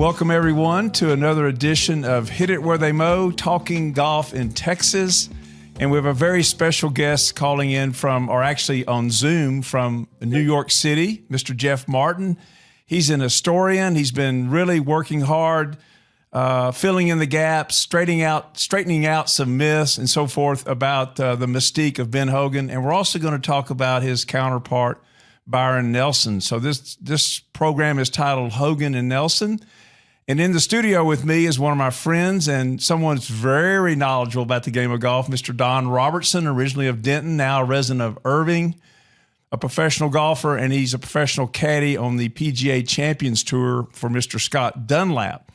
Welcome, everyone, to another edition of Hit It Where They Mow, talking golf in Texas. And we have a very special guest calling in from, or actually on Zoom from New York City, Mr. Jeff Martin. He's an historian. He's been really working hard, filling in the gaps, straightening out some myths and so forth about the mystique of Ben Hogan. And we're also going to talk about his counterpart, Byron Nelson. So this program is titled Hogan and Nelson. And in the studio with me is one of my friends and someone who's very knowledgeable about the game of golf, Mr. Don Robertson, originally of Denton, now a resident of Irving, a professional golfer, and he's a professional caddy on the PGA Champions Tour for Mr. Scott Dunlap.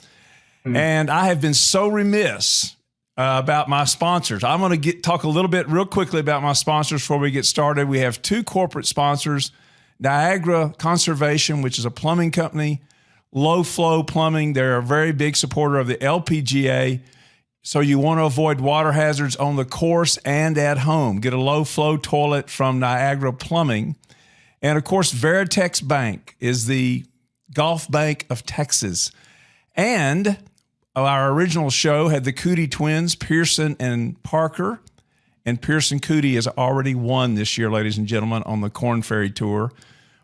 Mm-hmm. And I have been so remiss about my sponsors. I'm going to talk a little bit real quickly about my sponsors before we get started. We have two corporate sponsors, Niagara Conservation, which is a plumbing company, Low Flow Plumbing. They're a very big supporter of the LPGA. So you want to avoid water hazards on the course and at home. Get a low flow toilet from Niagara Plumbing. And of course, Veritex Bank is the golf bank of Texas. And our original show had the Cootie twins, Pearson and Parker. And Pearson Cootie has already won this year, ladies and gentlemen, on the Corn Ferry Tour,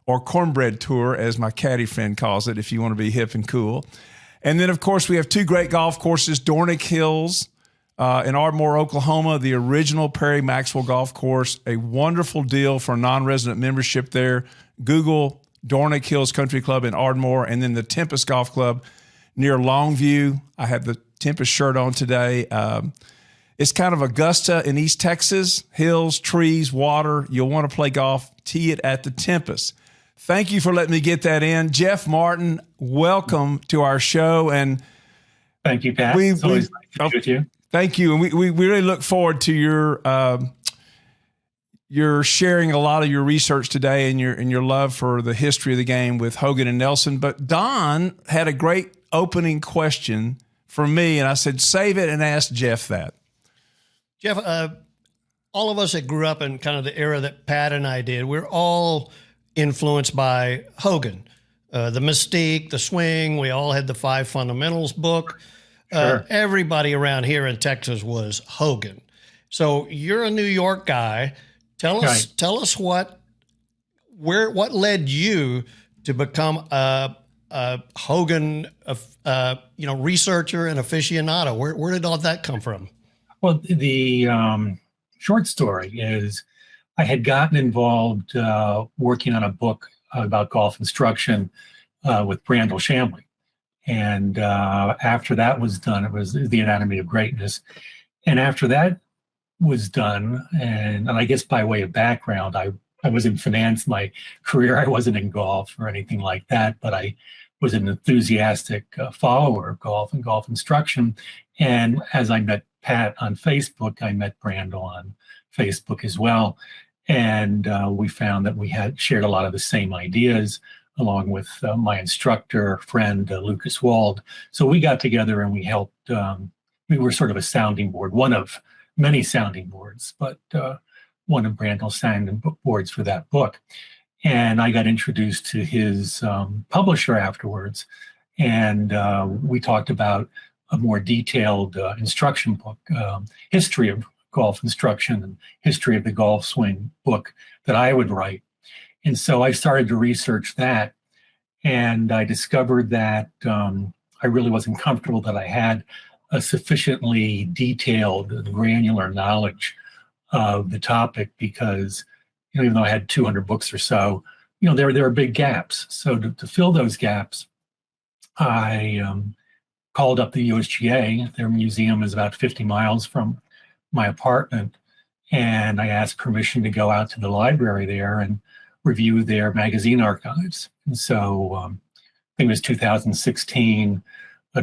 or Cornbread Tour, as my caddy friend calls it, if you want to be hip and cool. And then, of course, we have two great golf courses, Dornick Hills in Ardmore, Oklahoma, the original Perry Maxwell Golf Course, a wonderful deal for non-resident membership there. Google Dornick Hills Country Club in Ardmore, and then the Tempest Golf Club near Longview. I have the Tempest shirt on today. It's kind of Augusta in East Texas, hills, trees, water. You'll want to play golf, tee it at the Tempest. Thank you for letting me get that in. Jeff Martin, welcome to our show. And thank you, Pat. It's always nice to be with you. Thank you. And we really look forward to your sharing a lot of your research today and your love for the history of the game with Hogan and Nelson. But Don had a great opening question for me, and I said, save it and ask Jeff that. Jeff, all of us that grew up in kind of the era that Pat and I did, we're all influenced by Hogan, the Mystique, the swing. We all had the 5 Fundamentals book. Sure. Everybody around here in Texas was Hogan. So you're a New York guy. Tell us what led you to become a Hogan, researcher and aficionado. Where did all that come from? Well, the short story is I had gotten involved working on a book about golf instruction with Brandel Shamley. And after that was done, it was The Anatomy of Greatness. And after that was done, and I guess by way of background, I was in finance. My career, I wasn't in golf or anything like that, but I was an enthusiastic follower of golf and golf instruction. And as I met Pat on Facebook, I met Brandel on Facebook as well. And we found that we had shared a lot of the same ideas, along with my instructor friend, Lucas Wald. So we got together and we helped, we were sort of a sounding board, one of many sounding boards, but one of Brandel's sounding boards for that book. And I got introduced to his publisher afterwards. And we talked about a more detailed instruction book, history of golf instruction and history of the golf swing book that I would write. And so I started to research that, and I discovered that I really wasn't comfortable that I had a sufficiently detailed and granular knowledge of the topic, because even though I had 200 books or so, there are big gaps. So to fill those gaps, I called up the USGA. Their museum is about 50 miles from my apartment, and I asked permission to go out to the library there and review their magazine archives. And so I think it was 2016,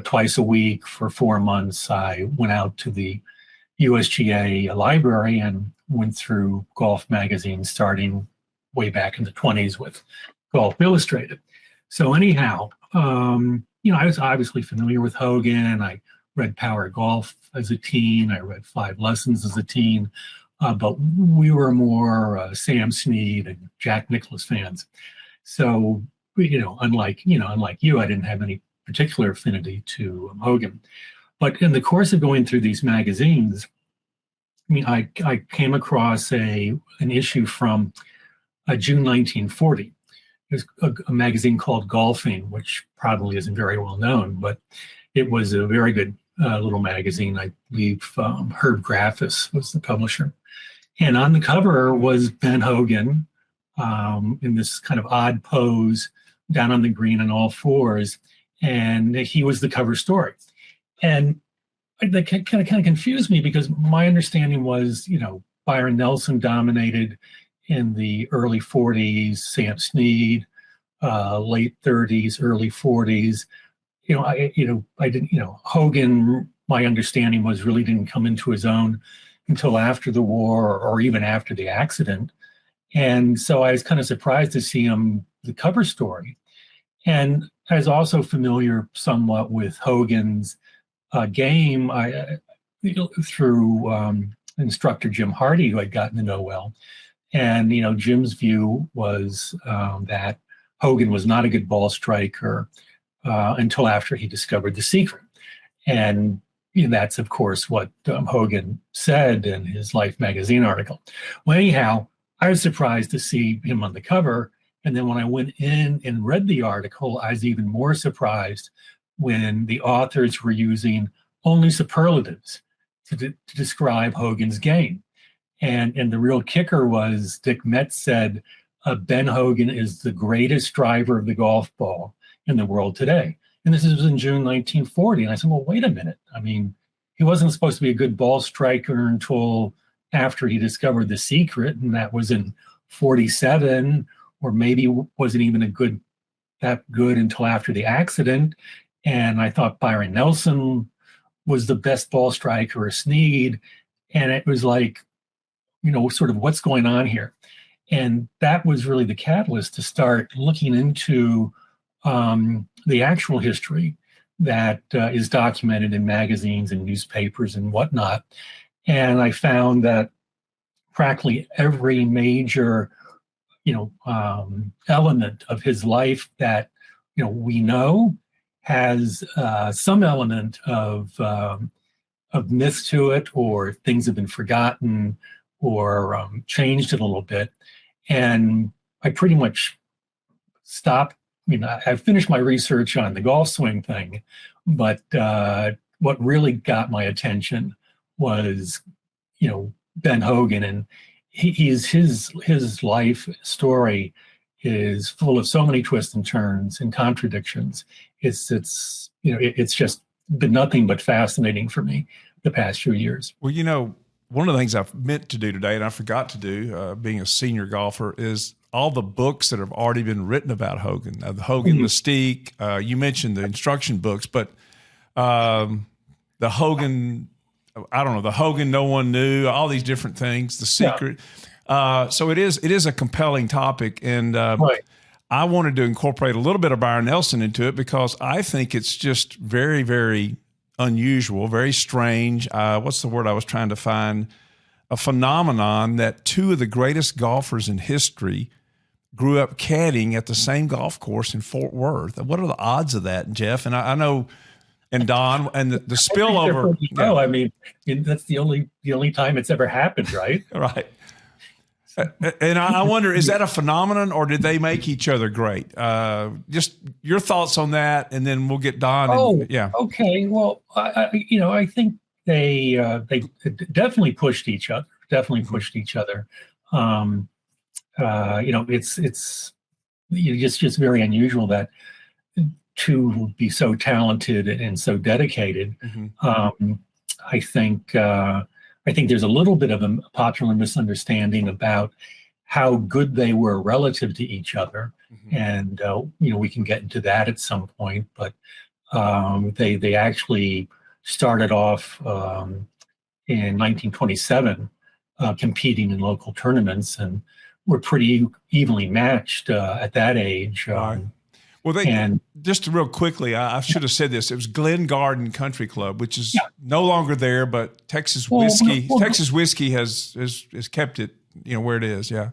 twice a week for 4 months, I went out to the USGA library and went through golf magazines starting way back in the 20s with Golf Illustrated. So anyhow, I was obviously familiar with Hogan. I read Power Golf as a teen. I read 5 Lessons as a teen. But we were more Sam Snead and Jack Nicklaus fans. So, unlike you, I didn't have any particular affinity to Hogan. But in the course of going through these magazines, I mean, I came across an issue from June 1940. There's a magazine called Golfing, which probably isn't very well known, but it was a very good little magazine. I believe Herb Graffis was the publisher. And on the cover was Ben Hogan in this kind of odd pose down on the green on all fours. And he was the cover story. And that kind of confused me because my understanding was, Byron Nelson dominated in the early 40s, Sam Snead, late 30s, early 40s. I didn't, Hogan, my understanding was really didn't come into his own until after the war or even after the accident. And so I was kind of surprised to see him the cover story. And I was also familiar somewhat with Hogan's game through instructor Jim Hardy, who I'd gotten to know well. And, Jim's view was that Hogan was not a good ball striker until after he discovered the secret. And that's, of course, what Hogan said in his Life magazine article. Well, anyhow, I was surprised to see him on the cover. And then when I went in and read the article, I was even more surprised when the authors were using only superlatives to describe Hogan's game. And the real kicker was Dick Metz said, Ben Hogan is the greatest driver of the golf ball in the world today. And this was in June 1940. And I said, well, wait a minute. I mean, he wasn't supposed to be a good ball striker until after he discovered the secret. And that was in 47, or maybe wasn't even that good until after the accident. And I thought Byron Nelson was the best ball striker, or Snead. And it was like, sort of what's going on here. And that was really the catalyst to start looking into the actual history that is documented in magazines and newspapers and whatnot. And I found that practically every major, element of his life that, we know has some element of myth to it, or things have been forgotten or changed a little bit. And I pretty much stopped. I finished my research on the golf swing thing, but what really got my attention was, Ben Hogan, and his life story is full of so many twists and turns and contradictions. It's just been nothing but fascinating for me the past few years. Well, one of the things I've meant to do today, and I forgot to do, being a senior golfer, is all the books that have already been written about Hogan. The Hogan Mystique, you mentioned the instruction books, but the Hogan, the Hogan no one knew, all these different things, the secret. Yeah. So it is a compelling topic, and right. I wanted to incorporate a little bit of Byron Nelson into it because I think it's just very, very unusual, very strange. What's the word I was trying to find? A phenomenon that two of the greatest golfers in history grew up caddying at the same golf course in Fort Worth. What are the odds of that, Jeff? And I know, and Don, and the spillover. No, I mean, that's the only time it's ever happened, right? Right. And I wonder, is that a phenomenon, or did they make each other great? Just your thoughts on that, and then we'll get Don. Yeah. Okay. Well, I think they definitely pushed each other. It's just very unusual that two would be so talented and so dedicated. Mm-hmm. I think there's a little bit of a popular misunderstanding about how good they were relative to each other. Mm-hmm. And, we can get into that at some point, but they actually started off in 1927 competing in local tournaments, and were pretty evenly matched at that age. Right. Well, just real quickly, I should have said this. It was Glen Garden Country Club, which is no longer there, but Texas whiskey has kept it, where it is. Yeah.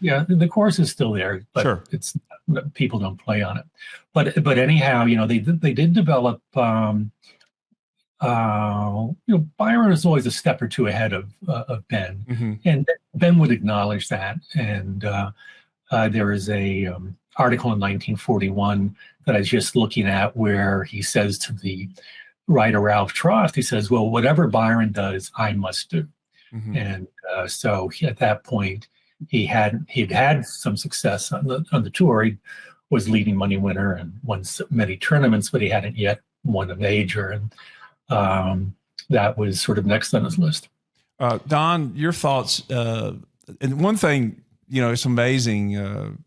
Yeah, the course is still there, but Sure. it's people don't play on it. But anyhow, they did develop. Byron is always a step or two ahead of Ben, and Ben would acknowledge that. And there is a article in 1941 that I was just looking at where he says to the writer Ralph Trost, he says, "Well, whatever Byron does, I must do." And so at that point, he'd had some success on the tour. He was leading money winner and won many tournaments, but he hadn't yet won a major, and that was sort of next on his list. Don, your thoughts? And one thing, it's amazing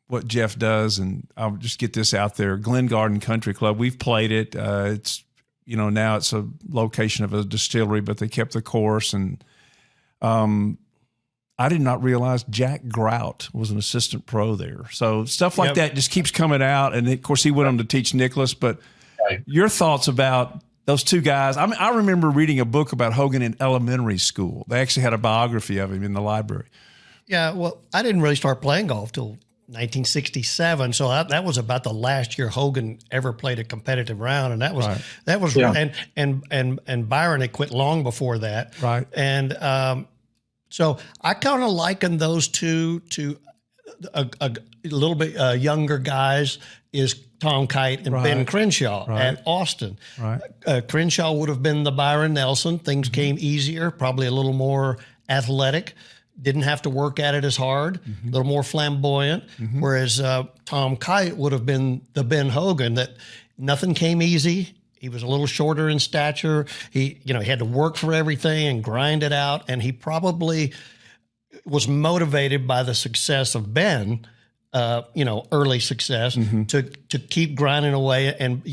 what Jeff does, and I'll just get this out there. Glen Garden Country Club, we've played it. It's now it's a location of a distillery, but they kept the course, and I did not realize Jack Grout was an assistant pro there. So stuff like that just keeps coming out. And of course, he went on to teach Nicholas. But your thoughts about those two guys? I remember reading a book about Hogan in elementary school. They actually had a biography of him in the library. Yeah, well, I didn't really start playing golf till 1967, so that was about the last year Hogan ever played a competitive round, and that was and Byron had quit long before that, right? And so I kind of liken those two to a little bit younger guys is Tom Kite and Ben Crenshaw at Austin. Right. Crenshaw would have been the Byron Nelson. Things came easier, probably a little more athletic. Didn't have to work at it as hard, a little more flamboyant. Whereas Tom Kite would have been the Ben Hogan, that nothing came easy. He was a little shorter in stature. He had to work for everything and grind it out. And he probably was motivated by the success of Ben, early success, to keep grinding away and,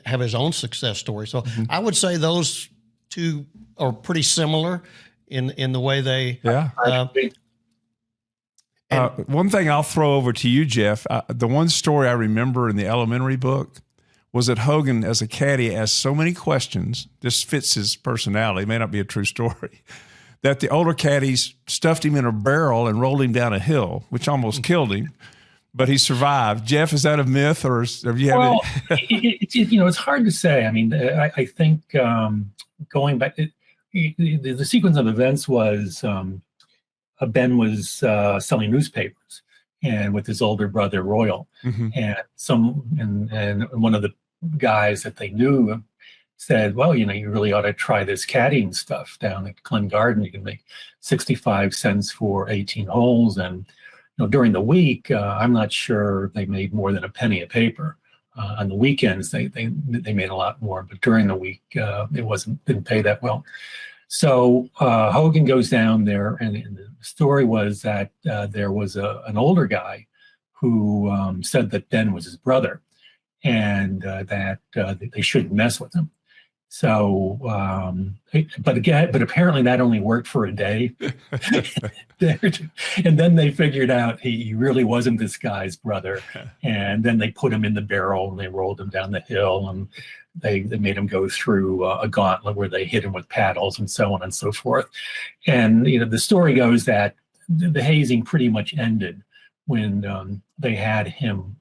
have his own success story. So I would say those two are pretty similar in the way they. Yeah. One thing I'll throw over to you, Jeff, the one story I remember in the elementary book was that Hogan, as a caddy, asked so many questions. This fits his personality. It may not be a true story. That the older caddies stuffed him in a barrel and rolled him down a hill, which almost killed him. But he survived. Jeff, is that a myth, or have you had any? It's hard to say. I mean, I think going back, the sequence of events was Ben was selling newspapers, and with his older brother Royal, and one of the guys that they knew said, "Well, you really ought to try this caddying stuff down at Glen Garden. You can make 65 cents for 18 holes, and during the week, I'm not sure they made more than a penny a paper. On the weekends, they made a lot more, but during the week, it didn't pay that well." So Hogan goes down there, and the story was that there was an older guy who said that Ben was his brother, and that they shouldn't mess with him. So, but apparently that only worked for a day. And then they figured out he really wasn't this guy's brother. And then they put him in the barrel and they rolled him down the hill, and they made him go through a gauntlet where they hit him with paddles and so on and so forth. And, the story goes that the hazing pretty much ended when they had him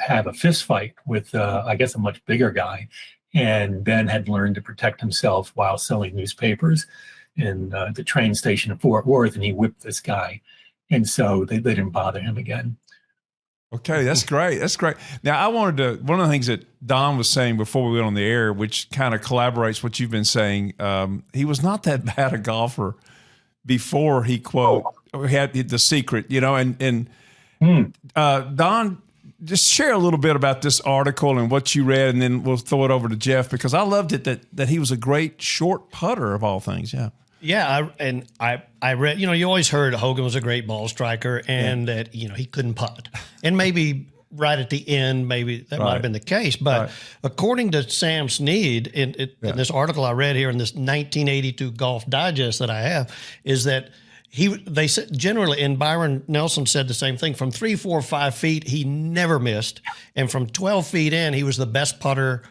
have a fist fight with, I guess, a much bigger guy. And Ben had learned to protect himself while selling newspapers in the train station in Fort Worth, and he whipped this guy. And so they didn't bother him again. Okay, that's great. That's great. Now, one of the things that Don was saying before we went on the air, which kind of collaborates what you've been saying, he was not that bad a golfer before he, quote, had the secret, and Don, just share a little bit about this article and what you read, and then we'll throw it over to Jeff, because I loved it that he was a great short putter of all things. Yeah. Yeah. I read, you always heard Hogan was a great ball striker and that, he couldn't putt. And maybe right at the end, maybe that might have been the case. But according to Sam Snead, in this article I read here in this 1982 Golf Digest that I have, is that they said generally, and Byron Nelson said the same thing, from 3, 4, 5 feet, he never missed. And from 12 feet in, he was the best putter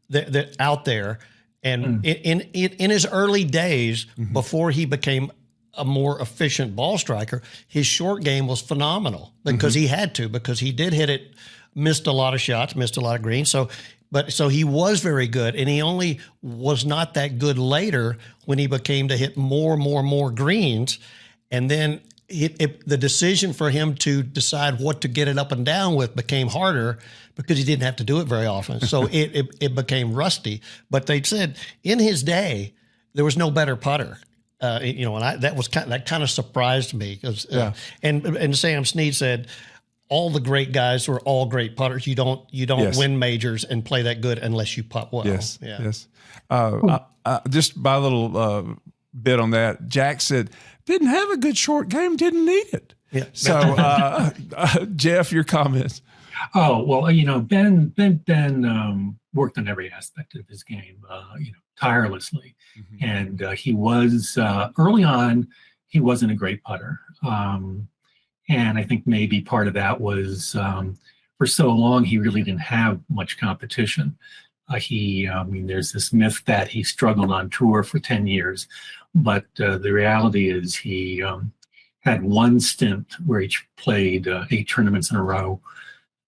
that out there. And in his early days, before he became a more efficient ball striker. His short game was phenomenal because he had to, because he did hit it, missed a lot of shots, missed a lot of greens. So he was very good, and he only was not that good later when he became to hit more greens. And then the decision for him to decide what to get it up and down with became harder because he didn't have to do it very often. So it became rusty. But they said in his day, there was no better putter. And that kind of surprised me because, and Sam Snead said, all the great guys were all great putters. You don't win majors and play that good unless you putt well. Yes. Just by a little bit on that, Jack said, didn't have a good short game, didn't need it. Yeah. So, Jeff, your comments. Oh, well, Ben worked on every aspect of his game, tirelessly. And he was, early on, he wasn't a great putter. And I think maybe part of that was for so long, he really didn't have much competition. There's this myth that he struggled on tour for 10 years, but the reality is he had one stint where he played 8 tournaments in a row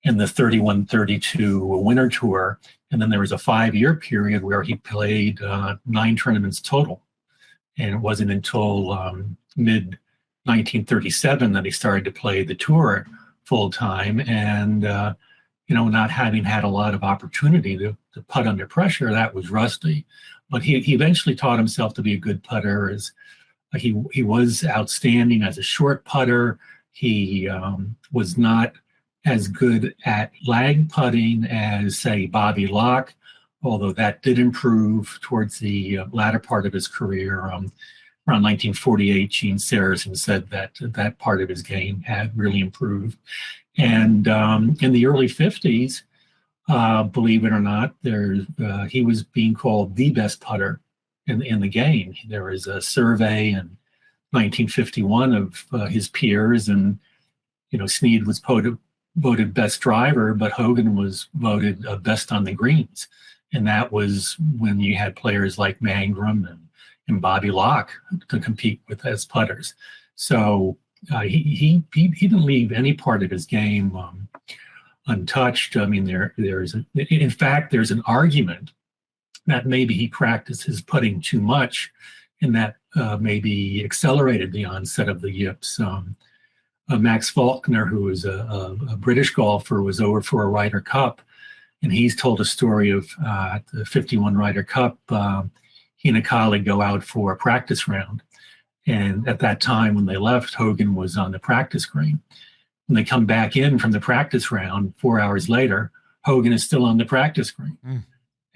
in the 31-32 winter tour. And then there was a 5-year period where he played 9 tournaments total. And it wasn't until mid 1937 that he started to play the tour full time, and not having had a lot of opportunity to putt under pressure, that was rusty. But he eventually taught himself to be a good putter. He was outstanding as a short putter. He was not as good at lag putting as, say, Bobby Locke, although that did improve towards the latter part of his career. Around 1948, Gene Sarazen said that part of his game had really improved. And in the early 50s, believe it or not, he was being called the best putter in the game. There was a survey in 1951 of his peers, and Snead was voted best driver, but Hogan was voted best on the greens. And that was when you had players like Mangrum and Bobby Locke to compete with as putters. So he didn't leave any part of his game untouched. I mean, there's an argument that maybe he practiced his putting too much, and that maybe accelerated the onset of the yips. Max Faulkner, who was a British golfer, was over for a Ryder Cup, and he's told a story of at the 51 Ryder Cup. He and a colleague go out for a practice round. And at that time, when they left, Hogan was on the practice green. When they come back in from the practice round 4 hours later, Hogan is still on the practice green.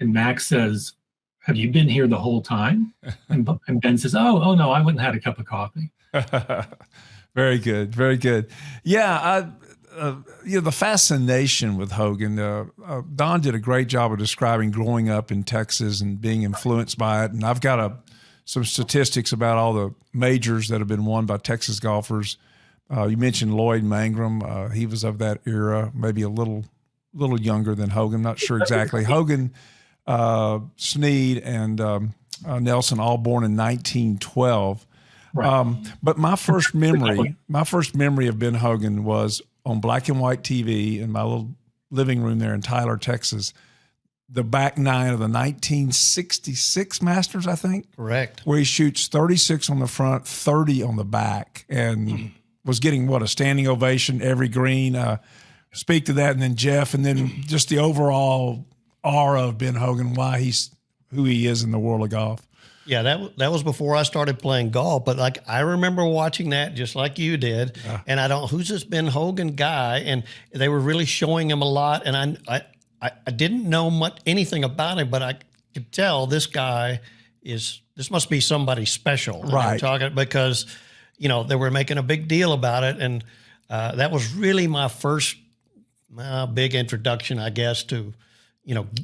And Max says, "Have you been here the whole time?" And Ben says, oh no, I went and had a cup of coffee. Very good. Very good. Yeah. The fascination with Hogan, Don did a great job of describing growing up in Texas and being influenced by it. And I've got some statistics about all the majors that have been won by Texas golfers. You mentioned Lloyd Mangrum. He was of that era, maybe a little younger than Hogan. Not sure exactly. Hogan, Snead, and Nelson all born in 1912. Right. But my first memory of Ben Hogan was on black and white TV in my little living room there in Tyler, Texas, the back 9 of the 1966 Masters, I think. Correct. Where he shoots 36 on the front, 30 on the back, and was getting, a standing ovation every green. Speak to that, and then Jeff, and then just the overall aura of Ben Hogan, why he's who he is in the world of golf. Yeah, that was before I started playing golf, but I remember watching that just like you did, and who's this Ben Hogan guy? And they were really showing him a lot, and I didn't know anything about him, but I could tell this guy this must be somebody special, right? Because they were making a big deal about it, and that was really my first big introduction, I guess, to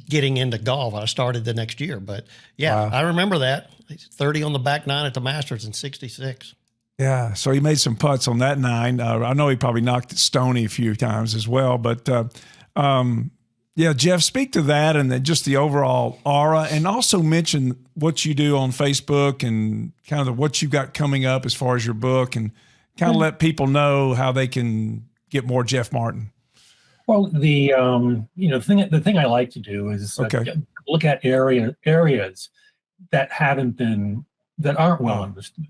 getting into golf. I started the next year, but yeah, wow. I remember that 30 on the back 9 at the Masters in '66. Yeah. So he made some putts on that 9. I know he probably knocked Stoney a few times as well, but Yeah, Jeff, speak to that and then just the overall aura, and also mention what you do on Facebook and kind of what you've got coming up as far as your book, and kind of let people know how they can get more Jeff Martin. Well, the thing I like to do is look at areas that aren't well understood.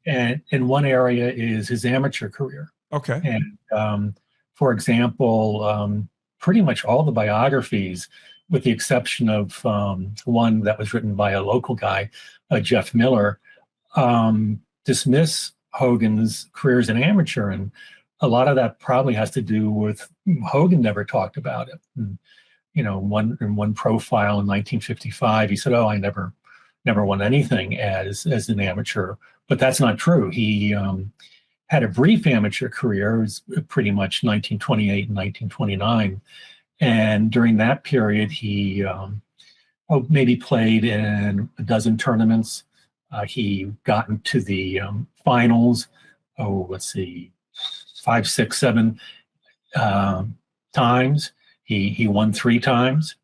And one area is his amateur career. Okay. And for example, pretty much all the biographies, with the exception of one that was written by a local guy, Jeff Miller, dismiss Hogan's career as an amateur. And a lot of that probably has to do with Hogan never talked about it. And, in one profile in 1955, he said, "Oh, I never won anything as an amateur." But that's not true. He had a brief amateur career. It was pretty much 1928 and 1929. And during that period, he maybe played in a dozen tournaments. He got into the finals, 5, 6, 7 times. He won 3 times.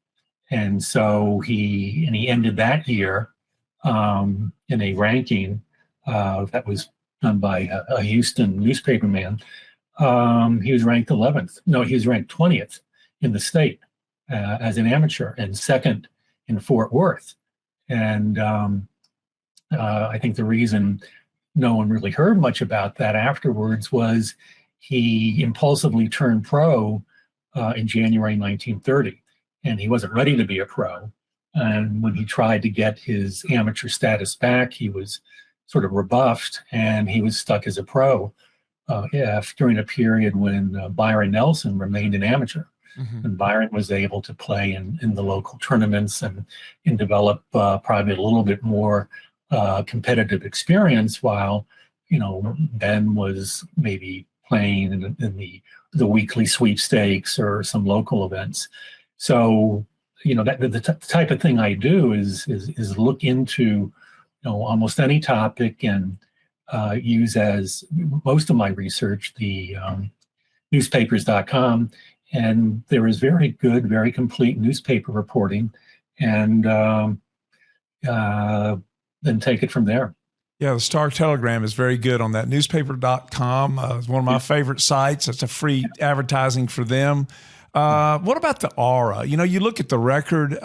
And so he ended that year in a ranking that was done by a Houston newspaperman. He was ranked 11th. No, he was ranked 20th in the state as an amateur, and 2nd in Fort Worth. And I think the reason no one really heard much about that afterwards was he impulsively turned pro in January 1930, and he wasn't ready to be a pro. And when he tried to get his amateur status back, he was sort of rebuffed, and he was stuck as a pro during a period when Byron Nelson remained an amateur. Mm-hmm. And Byron was able to play in the local tournaments and develop probably a little bit more competitive experience, while Ben was maybe playing in the weekly sweepstakes or some local events. So that the type of thing I do is look into almost any topic and use as most of my research the newspapers.com, and there is very good, very complete newspaper reporting, and then take it from there. Yeah, the Star Telegram is very good on that. Newspaper.com is one of my favorite sites. It's a free advertising for them. What about the aura? You look at the record,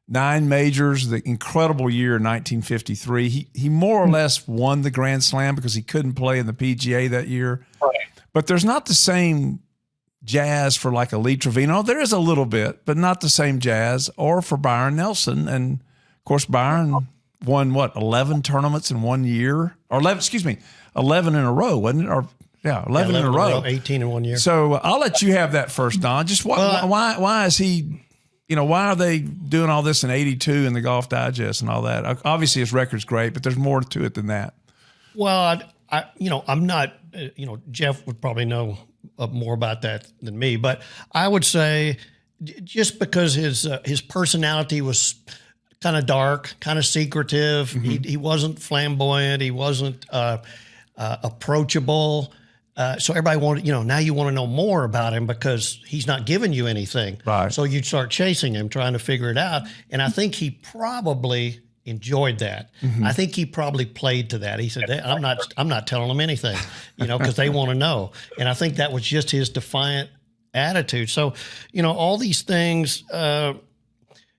9 majors, the incredible year in 1953. He more or less won the Grand Slam because he couldn't play in the PGA that year. Right. But there's not the same jazz for like a Lee Trevino. There is a little bit, but not the same jazz, or for Byron Nelson. And of course, Byron won 11 tournaments in 1 year, or 11 in a row, wasn't it? Or 11 in a row, 18 in 1 year. So I'll let you have that first, Don. Just why is he? Why are they doing all this in '82 in the Golf Digest and all that? Obviously, his record's great, but there's more to it than that. Well, I'm not. Jeff would probably know more about that than me, but I would say just because his personality was kind of dark, kind of secretive. Mm-hmm. He wasn't flamboyant. He wasn't approachable. So everybody wanted, now you want to know more about him because he's not giving you anything. Right. So you'd start chasing him, trying to figure it out. And I think he probably enjoyed that. Mm-hmm. I think he probably played to that. He said, I'm not telling them anything, because they want to know. And I think that was just his defiant attitude. So, all these things,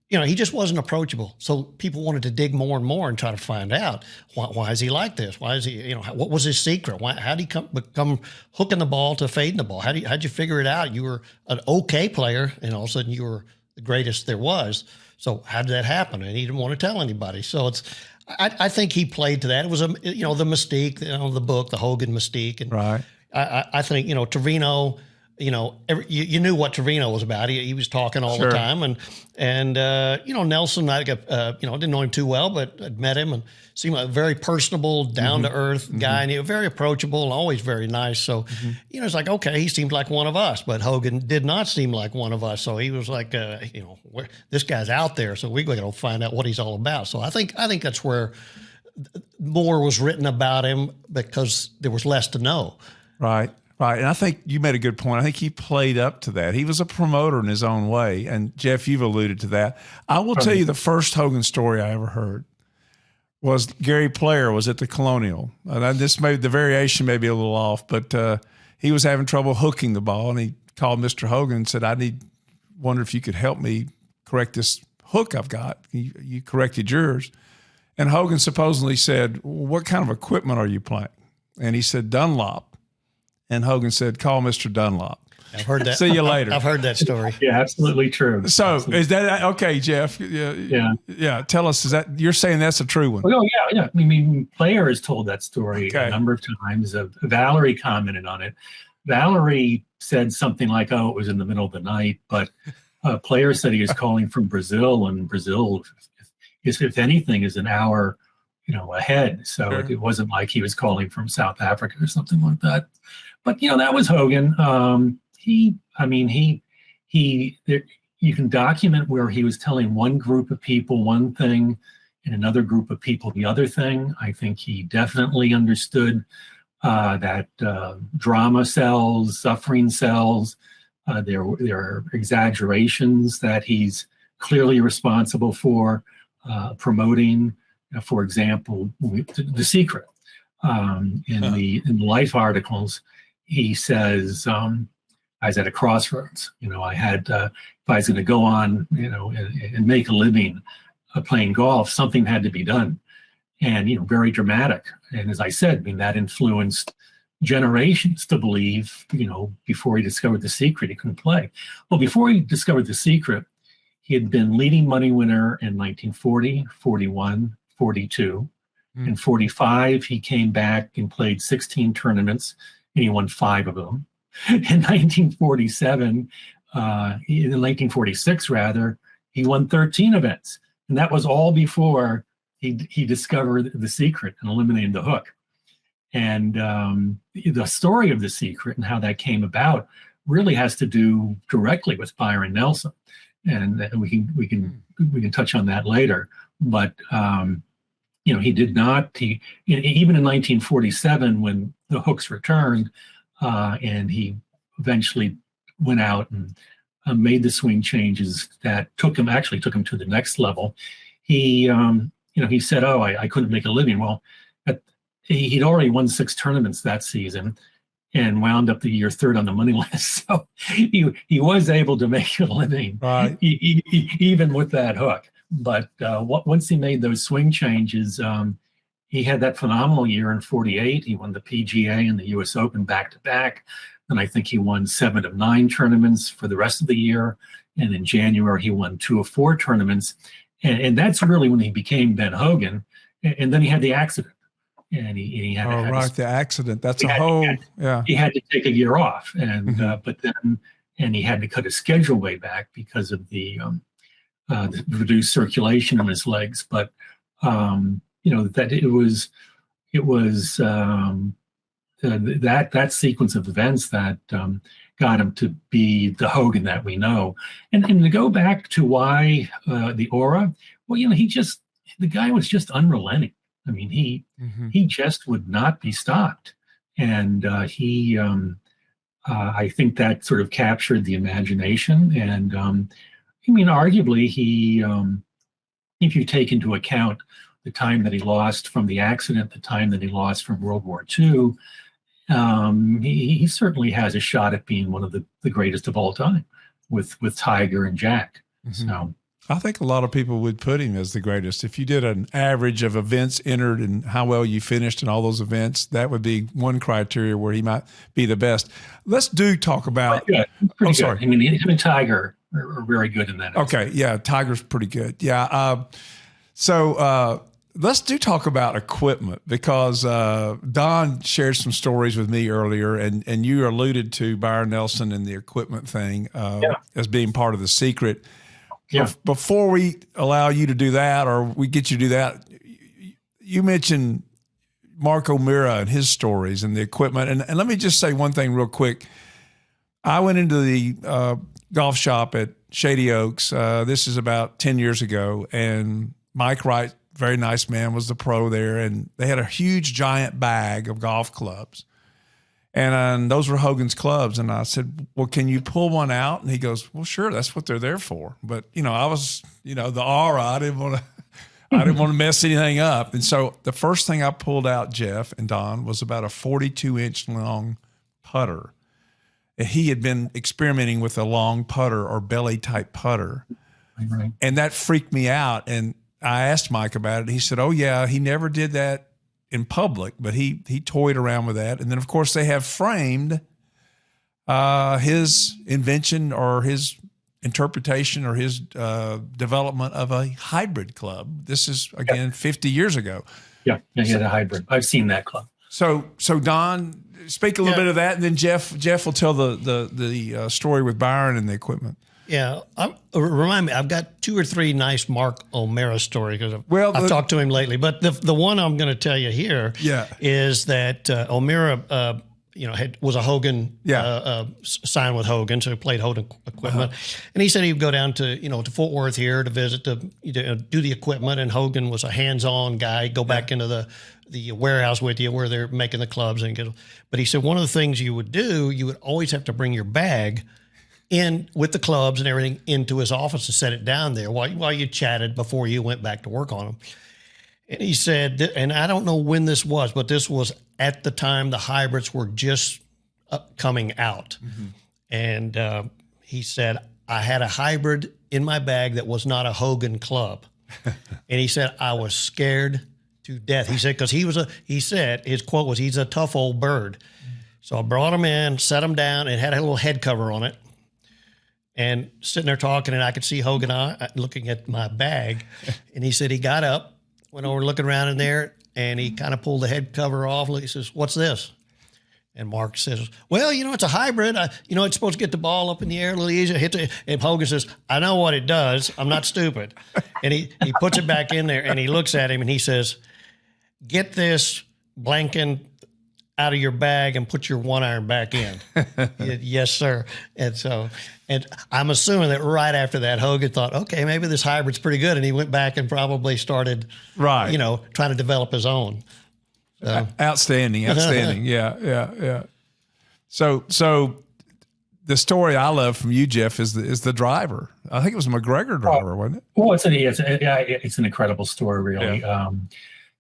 he just wasn't approachable. So people wanted to dig more and more and try to find out why is he like this? Why is he, what was his secret? How did he become hooking the ball to fading the ball? How'd you figure it out? You were an okay player, and all of a sudden you were the greatest there was. So how did that happen? And he didn't want to tell anybody. So I think he played to that. It was the mystique, the book, the Hogan Mystique, and right. I think Trevino. You knew what Trevino was about. He was talking all Sure. the time, and Nelson. I didn't know him too well, but I'd met him and seemed like a very personable, down to earth Mm-hmm. guy, and he was very approachable and always very nice. So, it's like, okay, he seemed like one of us, but Hogan did not seem like one of us. So he was like, this guy's out there, so we got to find out what he's all about. So I think that's where more was written about him because there was less to know. Right. Right. And I think you made a good point. I think he played up to that. He was a promoter in his own way. And Jeff, you've alluded to that. I will tell you the first Hogan story I ever heard was Gary Player was at the Colonial. And the variation may be a little off, but he was having trouble hooking the ball. And he called Mr. Hogan and said, wonder if you could help me correct this hook I've got. You corrected yours. And Hogan supposedly said, what kind of equipment are you playing? And he said, Dunlop. And Hogan said, call Mr. Dunlop. I've heard that. See you later. I've heard that story. Yeah, absolutely true. So absolutely. Is that okay, Jeff? Yeah. Tell us, you're saying that's a true one? Oh, yeah. I mean, Player has told that story Okay. a number of times. Valerie commented on it. Valerie said something like, "Oh, it was in the middle of the night," but Player said he was calling from Brazil, and Brazil, if anything, is an hour, ahead. So Sure. it wasn't like he was calling from South Africa or something like that. But that was Hogan. You can document where he was telling one group of people one thing and another group of people the other thing. I think he definitely understood that drama sells, suffering sells. There are exaggerations that he's clearly responsible for promoting. For example, The Secret. In the Life articles, he says, I was at a crossroads. I had, if I was going to go on, and make a living playing golf, something had to be done. And, very dramatic. And as I said, that influenced generations to believe, before he discovered The Secret, he couldn't play. Well, before he discovered The Secret, he had been leading money winner in 1940, 41, 42. In 45, he came back and played 16 tournaments, and he won 5 of them. In 1947, in 1946 rather, he won 13 events. And that was all before he discovered The Secret and eliminated the hook. And the story of The Secret and how that came about really has to do directly with Byron Nelson. And we can touch on that later. But he did not. Even in 1947, when the hooks returned, and he eventually went out and made the swing changes that took him to the next level. He said, "Oh, I couldn't make a living." Well, he'd already won 6 tournaments that season, and wound up the year 3rd on the money list. So he was able to make a living, Right. Even with that hook. But once he made those swing changes, he had that phenomenal year in 48. He won the PGA and the U.S. Open back-to-back. And I think he won 7 of 9 tournaments for the rest of the year. And in January, he won 2 of 4 tournaments. And that's really when he became Ben Hogan. And then he had the accident. And he had the accident. That's he had to take a year off. And but then he had to cut his schedule way back because of the reduced circulation in his legs. But that it was that sequence of events that got him to be the Hogan that we know. And to go back to why the aura, well, the guy was just unrelenting. I mean, he just would not be stopped. And I think that sort of captured the imagination. And arguably if you take into account the time that he lost from the accident, the time that he lost from World War II, he certainly has a shot at being one of the greatest of all time with Tiger and Jack. So I think a lot of people would put him as the greatest. If you did an average of events entered and how well you finished in all those events, that would be one criteria where he might be the best. Let's talk about. Pretty good. Sorry. I mean, him and Tiger are very good in that. Okay, yeah, Tiger's pretty good. Yeah. So let's talk about equipment because Don shared some stories with me earlier, and you alluded to Byron Nelson and the equipment thing as being part of The Secret. Yeah. Before we allow you to do that, or we get you to do that, you mentioned Mark O'Meara and his stories and the equipment. And let me just say one thing real quick. I went into the golf shop at Shady Oaks. This is about 10 years ago. And Mike Wright, very nice man, was the pro there. And they had a huge, giant bag of golf clubs. And those were Hogan's clubs. And I said, well, can you pull one out? And he goes, well, sure, that's what they're there for. But, I was, the aura, I didn't want to mess anything up. And so the first thing I pulled out, Jeff and Don, was about a 42-inch long putter. And he had been experimenting with a long putter or belly type putter. Right. And that freaked me out. And I asked Mike about it. He said, oh, yeah, he never did that in public, but he toyed around with that. And then, of course, they have framed his invention or his interpretation or his development of a hybrid club. This is, again, 50 years ago. Yeah, he had a hybrid. I've seen that club. So Don, speak a little bit of that, and then Jeff will tell the story with Byron and the equipment. Yeah, remind me. I've got 2 or 3 nice Mark O'Mara stories because I've talked to him lately. But the one I'm going to tell you here is that O'Mara, was a Hogan, signed with Hogan, so he played Hogan equipment. And he said he would go down to to Fort Worth here to visit to do the equipment. And Hogan was a hands-on guy. Go back into the warehouse with you where they're making the clubs but he said one of the things you would do, you would always have to bring your bag in with the clubs and everything into his office and set it down there while you chatted before you went back to work on them. And he said, and I don't know when this was, but this was at the time the hybrids were just coming out. Mm-hmm. And he said, I had a hybrid in my bag that was not a Hogan club. And he said, I was scared to death. He said, because he said, his quote was, he's a tough old bird. So I brought him in, set him down, and had a little head cover on it. And sitting there talking, and I could see Hogan looking at my bag. And he said he got up, went over looking around in there, and he kind of pulled the head cover off. He says, what's this? And Mark says, well, it's a hybrid. It's supposed to get the ball up in the air a little easier. And Hogan says, I know what it does. I'm not stupid. And he puts it back in there, and he looks at him, and he says, get this blanket out of your bag and put your 1-iron back in. Yes, sir. And I'm assuming that right after that, Hogan thought, okay, maybe this hybrid's pretty good. And he went back and probably started, trying to develop his own. Outstanding. Yeah. So the story I love from you, Jeff, is the driver. I think it was a McGregor driver, wasn't it? Well, it's an incredible story, really.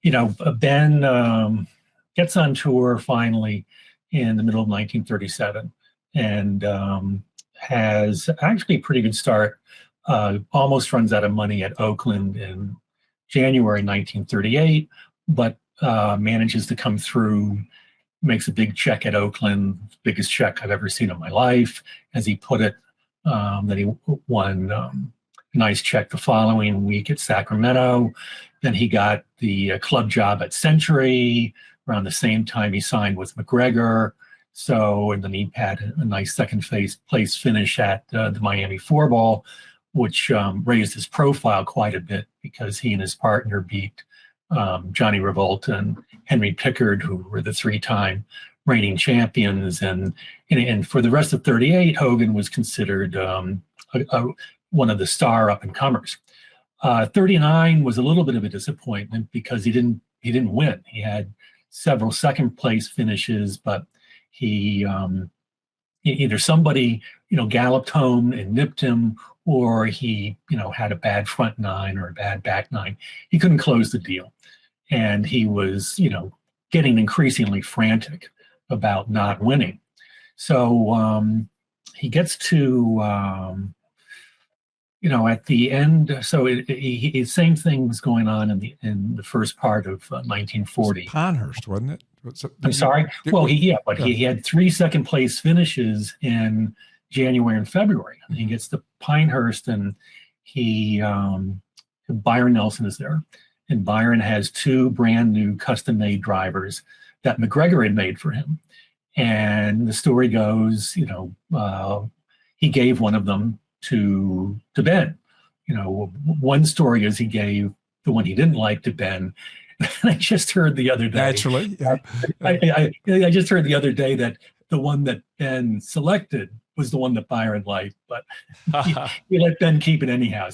Yeah. Ben gets on tour finally in the middle of 1937 and has actually a pretty good start. Almost runs out of money at Oakland in January 1938, but manages to come through, makes a big check at Oakland, biggest check I've ever seen in my life, as he put it. Then he won a nice check the following week at Sacramento. Then he got the club job at Century. Around the same time, he signed with McGregor. And then he had a nice second place finish at the Miami 4-Ball, which raised his profile quite a bit because he and his partner beat Johnny Revolta and Henry Pickard, who were the 3-time reigning champions. And for the rest of 38, Hogan was considered one of the star up-and-comers. 39 was a little bit of a disappointment because he didn't win. He had several second place finishes, but he either somebody galloped home and nipped him, or he had a bad front 9 or a bad back 9. He couldn't close the deal, and he was getting increasingly frantic about not winning. So he gets to at the end. So same thing was going on in the first part of 1940. Pinehurst, wasn't it? I'm sorry. Well, he had 3 second place finishes in January and February. And he gets to Pinehurst, and Byron Nelson is there, and Byron has 2 brand new custom made drivers that McGregor had made for him. And the story goes, he gave one of them to Ben. One story is he gave the one he didn't like to Ben. And I just heard the other day. Naturally, yeah. I just heard the other day that the one that Ben selected was the one that Byron liked, but he let Ben keep it anyhow.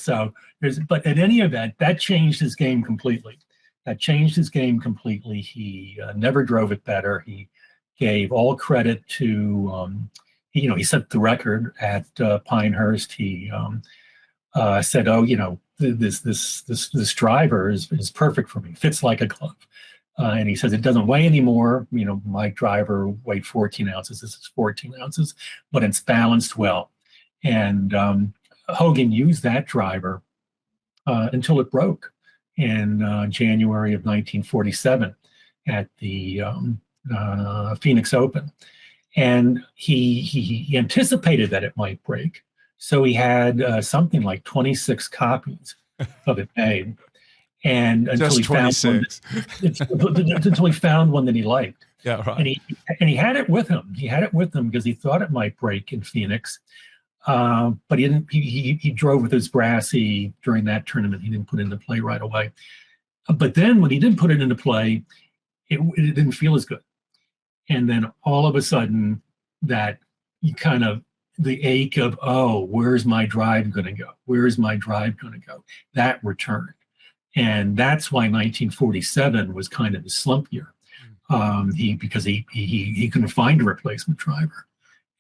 But at any event, that changed his game completely. He never drove it better. He gave all credit to, he set the record at Pinehurst. He said, "Oh, this driver is perfect for me. Fits like a glove." And he says it doesn't weigh anymore. My driver weighed 14 ounces. This is 14 ounces, but it's balanced well. And Hogan used that driver until it broke in January of 1947 at the Phoenix Open. And he anticipated that it might break. So he had something like 26 copies of it made. And until he found one that he liked. Yeah, right. And he had it with him. He had it with him because he thought it might break in Phoenix. But he didn't. He drove with his brassy during that tournament. He didn't put it into play right away. But then when he did put it into play, it didn't feel as good. And then all of a sudden, that the ache of, oh, where's my drive going to go? Where's my drive going to go? That returned. And that's why 1947 was kind of a slump year. Because he couldn't find a replacement driver.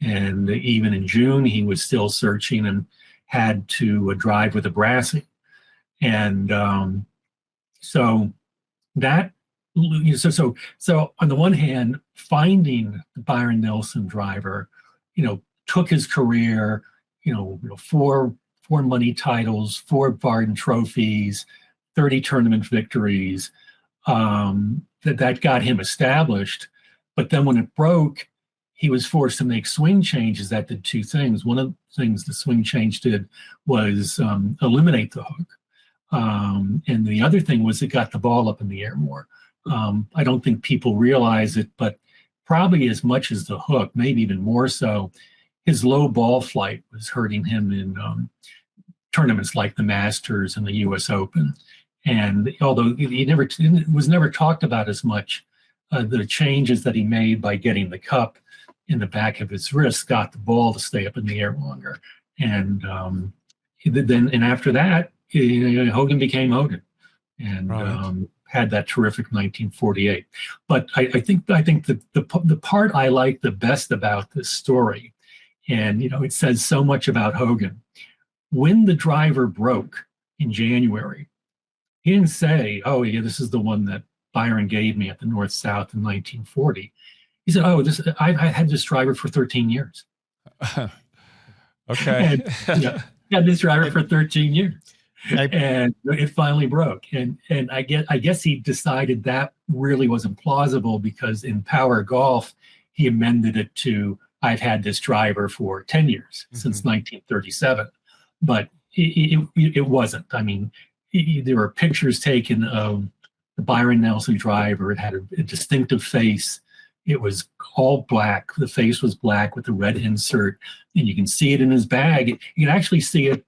And even in June, he was still searching and had to drive with a brassy. And so on the one hand, finding the Byron Nelson driver, took his career, four money titles, 4 Barden trophies, 30 tournament victories, that got him established. But then when it broke, he was forced to make swing changes that did 2 things. One of the things the swing change did was eliminate the hook. And the other thing was it got the ball up in the air more. I don't think people realize it, but probably as much as the hook, maybe even more so, his low ball flight was hurting him in tournaments like the Masters and the U.S. Open. And although he was never talked about as much, the changes that he made by getting the cup in the back of his wrist got the ball to stay up in the air longer. And then after that, Hogan became Hogan, and right. Had that terrific 1948. But I think that the part I like the best about this story, and it says so much about Hogan. When the driver broke in January, he didn't say, "Oh yeah, this is the one that Byron gave me at the North South in 1940." He said, "Oh, I've had this driver for 13 years." Okay. And, had this driver for 13 years. And it finally broke. And I guess he decided that really wasn't plausible, because in Power Golf, he amended it to, "I've had this driver for 10 years, since 1937. But it wasn't. I mean, there were pictures taken of the Byron Nelson driver. It had a distinctive face. It was all black. The face was black with the red insert. And you can see it in his bag. You can actually see it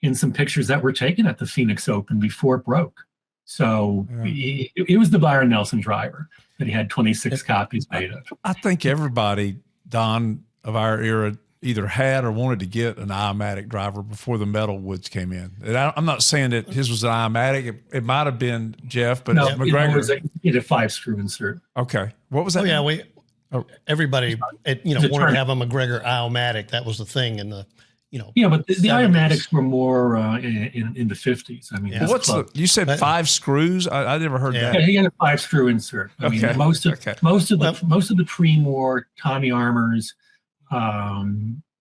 in some pictures that were taken at the Phoenix Open before it broke. So it was the Byron Nelson driver that he had 26 copies made of. I think everybody, Don, of our era either had or wanted to get an I-matic driver before the metal woods came in. And I'm not saying that his was an I-matic. It might have been Jeff, but no, McGregor. It had a 5-screw insert. Okay. What was that? Oh, yeah. Everybody, wanted to have a McGregor I-matic. That was the thing in the, Yeah, but the I-matics were more in the 50s. I mean, you said 5 screws? I never heard that. Yeah, he had a 5-screw insert. I mean, most of the pre-war Tommy Armours,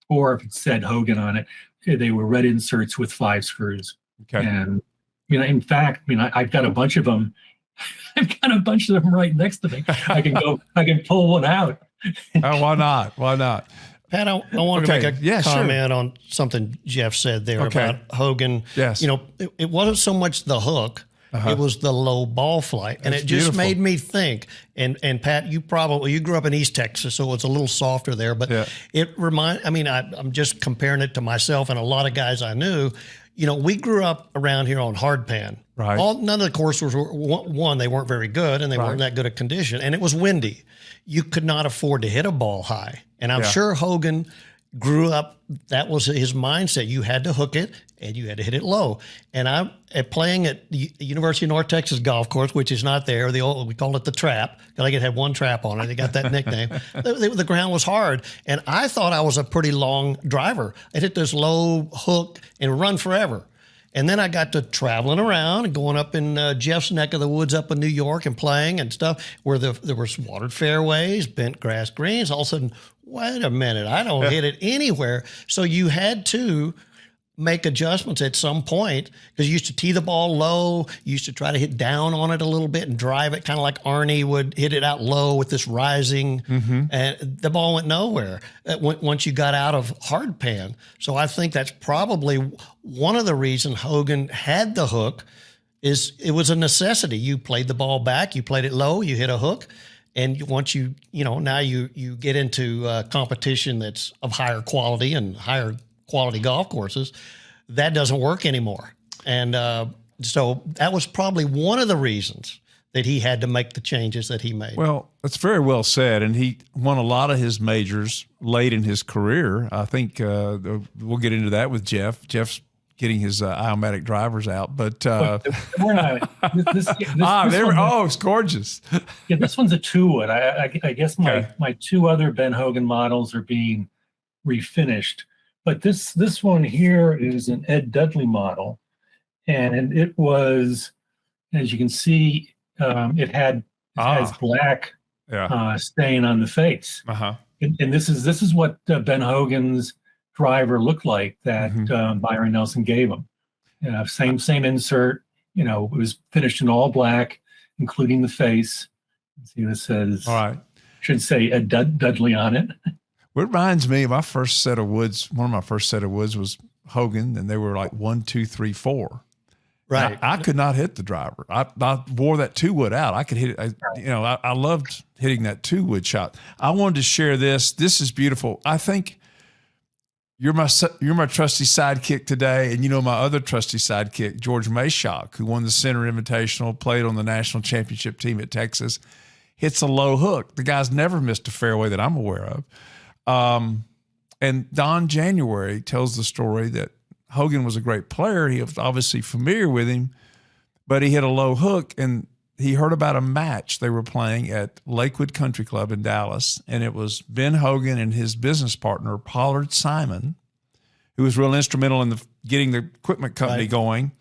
or if it said Hogan on it, they were red inserts with 5 screws. Okay. And in fact, I've got a bunch of them. I've got a bunch of them right next to me. I can pull one out. Oh, why not? Why not? Pat, I wanted to make a comment on something Jeff said there about Hogan. Yes. It wasn't so much the hook. It was the low ball flight. And it just made me think, and Pat, you grew up in East Texas, so it's a little softer there, but I'm just comparing it to myself and a lot of guys I knew. We grew up around here on hardpan. Right. None of the courses were, they weren't very good, and they weren't that good a condition, and it was windy. You could not afford to hit a ball high. And I'm sure Hogan grew up, that was his mindset. You had to hook it and you had to hit it low. And I'm playing at the University of North Texas golf course, which is not there. We call it the Trap, because it had one trap on it. They got that nickname. The ground was hard. And I thought I was a pretty long driver. I hit this low hook and run forever. And then I got to traveling around and going up in Jeff's neck of the woods up in New York and playing and stuff where there was watered fairways, bent grass greens. All of a sudden, wait a minute, I don't hit it anywhere. So you had to make adjustments at some point, because you used to tee the ball low. You used to try to hit down on it a little bit and drive it kind of like Arnie would hit it out low with this rising, and the ball went nowhere once you got out of hard pan. So I think that's probably one of the reasons Hogan had the hook. Is it was a necessity. You played the ball back, you played it low, you hit a hook. And once now you get into competition that's of higher quality and higher quality golf courses, that doesn't work anymore. And so that was probably one of the reasons that he had to make the changes that he made. Well, that's very well said. And he won a lot of his majors late in his career. I think we'll get into that with Jeff. Jeff's getting his Iomatic drivers out, but we're not. It's gorgeous. Yeah, this one's a 2-wood. I guess my two other Ben Hogan models are being refinished, but this one here is an Ed Dudley model, and it was, as you can see, it has black stain on the face, and this is what Ben Hogan's driver looked like that Byron Nelson gave him. Same insert. It was finished in all black, including the face. See, this says, all right, should say Ed Dudley on it. What reminds me of my first set of woods, one of my first set of woods was Hogan, and they were like 1, 2, 3, 4. Right. I could not hit the driver. I wore that 2-wood out. I could hit it. I loved hitting that 2-wood shot. I wanted to share this. This is beautiful. I think you're my trusty sidekick today, and my other trusty sidekick, George Mayshock, who won the Center Invitational, played on the national championship team at Texas, hits a low hook. The guy's never missed a fairway that I'm aware of. And Don January tells the story that Hogan was a great player. He was obviously familiar with him, but he hit a low hook, and he heard about a match they were playing at Lakewood Country Club in Dallas, and it was Ben Hogan and his business partner, Pollard Simon, who was real instrumental in getting the equipment company going,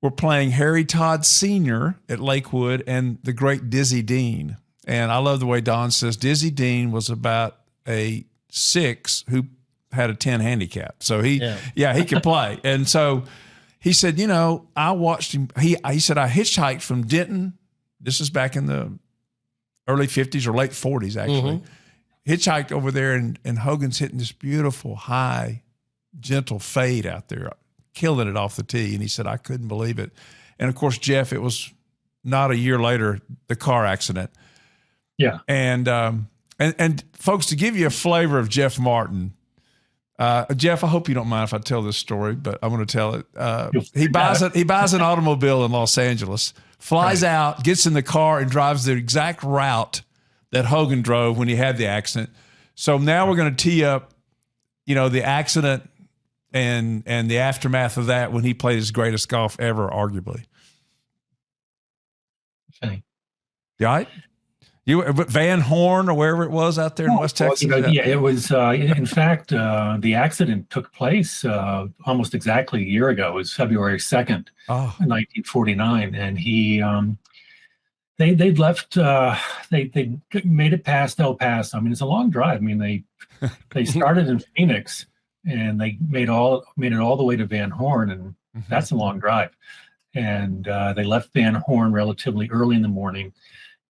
were playing Harry Todd Sr. at Lakewood and the great Dizzy Dean. And I love the way Don says Dizzy Dean was about a 6 who had a 10 handicap. So he could play. And so he said, I watched him. He said, I hitchhiked from Denton. This is back in the early 50s or late 40s, actually. Hitchhiked over there, and Hogan's hitting this beautiful, high, gentle fade out there, killing it off the tee. And he said, I couldn't believe it. And of course, Jeff, it was not a year later, the car accident. Yeah. And folks, to give you a flavor of Jeff Martin, Jeff, I hope you don't mind if I tell this story, but I'm going to tell it. He buys an automobile in Los Angeles, flies out, gets in the car, and drives the exact route that Hogan drove when he had the accident. So now we're going to tee up, the accident and the aftermath of that when he played his greatest golf ever, arguably. Okay. You all right? Van Horn or wherever it was out there in West Texas? It was, in fact, the accident took place almost exactly a year ago. It was February 2nd, 1949. And they'd left, they made it past El Paso. I mean, it's a long drive. I mean, they started in Phoenix, and they made it all the way to Van Horn, and that's a long drive. And they left Van Horn relatively early in the morning.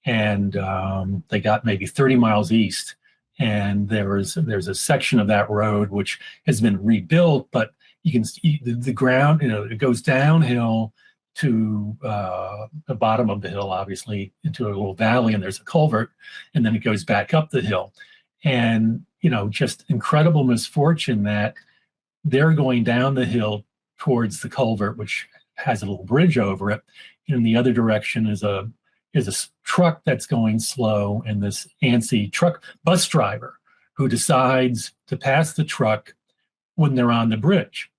And they got maybe 30 miles east, and there's a section of that road which has been rebuilt, but you can see the ground, it goes downhill to the bottom of the hill, obviously into a little valley, and there's a culvert, and then it goes back up the hill. And, just incredible misfortune that they're going down the hill towards the culvert, which has a little bridge over it. In the other direction is a truck that's going slow, and this antsy bus driver who decides to pass the truck when they're on the bridge.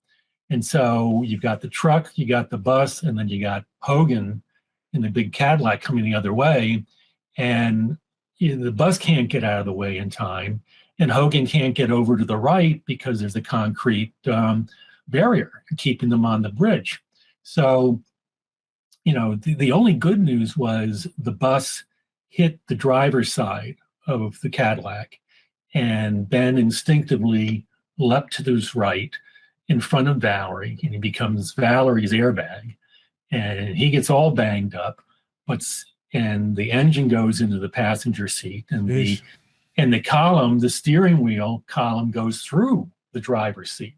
And so you've got the truck, you got the bus, and then you got Hogan in the big Cadillac coming the other way. And the bus can't get out of the way in time. And Hogan can't get over to the right because there's a concrete barrier keeping them on the bridge. So, the only good news was the bus hit the driver's side of the Cadillac, and Ben instinctively leapt to his right in front of Valerie, and he becomes Valerie's airbag, and he gets all banged up, and the engine goes into the passenger seat, and the steering wheel column goes through the driver's seat.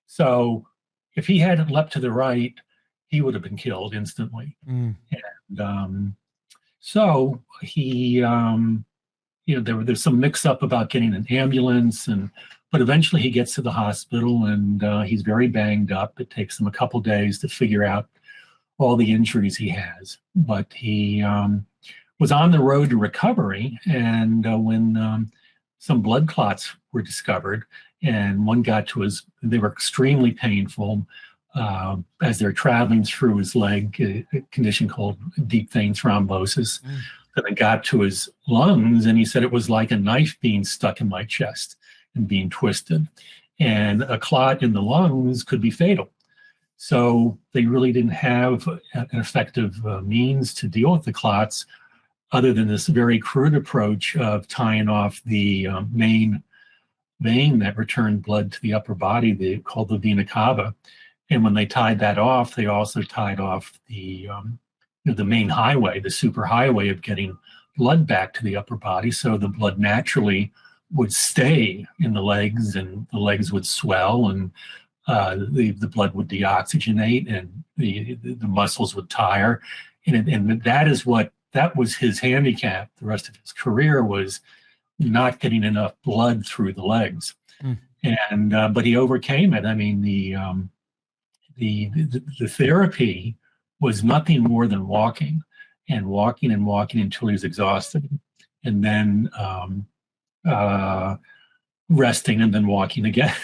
So if he hadn't leapt to the right, he would have been killed instantly. And so he, there's some mix up about getting an ambulance, but eventually he gets to the hospital, and he's very banged up. It takes him a couple days to figure out all the injuries he has, but he was on the road to recovery. And when some blood clots were discovered, and one got to they were extremely painful as they're traveling through his leg, a condition called deep vein thrombosis. And it got to his lungs, and he said it was like a knife being stuck in my chest and being twisted. And a clot in the lungs could be fatal. So they really didn't have an effective means to deal with the clots other than this very crude approach of tying off the main vein that returned blood to the upper body, called the vena cava. And when they tied that off, they also tied off the main highway, the super highway of getting blood back to the upper body. So the blood naturally would stay in the legs, and the legs would swell, and the blood would deoxygenate, and the muscles would tire. And that was his handicap. The rest of his career was not getting enough blood through the legs. But he overcame it. I mean, the therapy was nothing more than walking until he was exhausted, and then resting, and then walking again.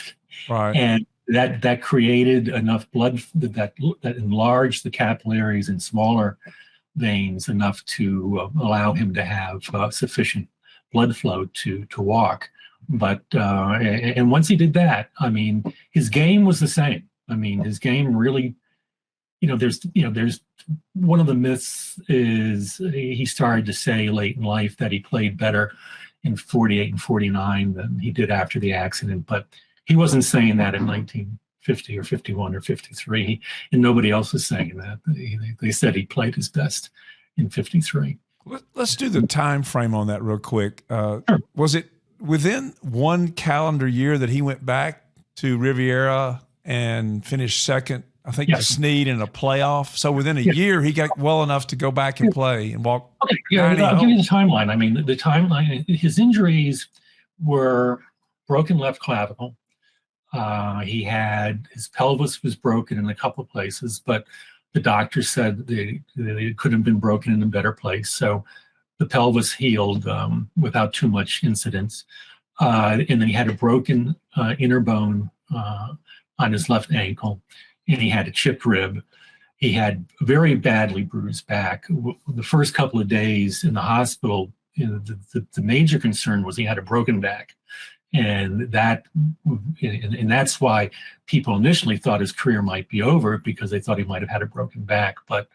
Right. And that created enough blood that enlarged the capillaries and smaller veins enough to allow him to have sufficient blood flow to walk. But and once he did that, I mean, his game was the same. I mean, his game really, there's one of the myths is he started to say late in life that he played better in 48 and 49 than he did after the accident. But he wasn't saying that in 1950 or 51 or 53, and nobody else was saying that. They said he played his best in 53. Let's do the time frame on that real quick. Sure. Was it within one calendar year that he went back to Riviera and finished second, I think, to Snead in a playoff? So within a year, he got well enough to go back and play and walk. Okay, I'll give you the timeline. I mean, the timeline, his injuries were broken left clavicle. His pelvis was broken in a couple of places, but the doctor said it could have been broken in a better place. So the pelvis healed without too much incidence. And then he had a broken inner bone on his left ankle, and he had a chipped rib. He had a very badly bruised back. The first couple of days in the hospital, the major concern was he had a broken back. And that's why people initially thought his career might be over, because they thought he might have had a broken back. But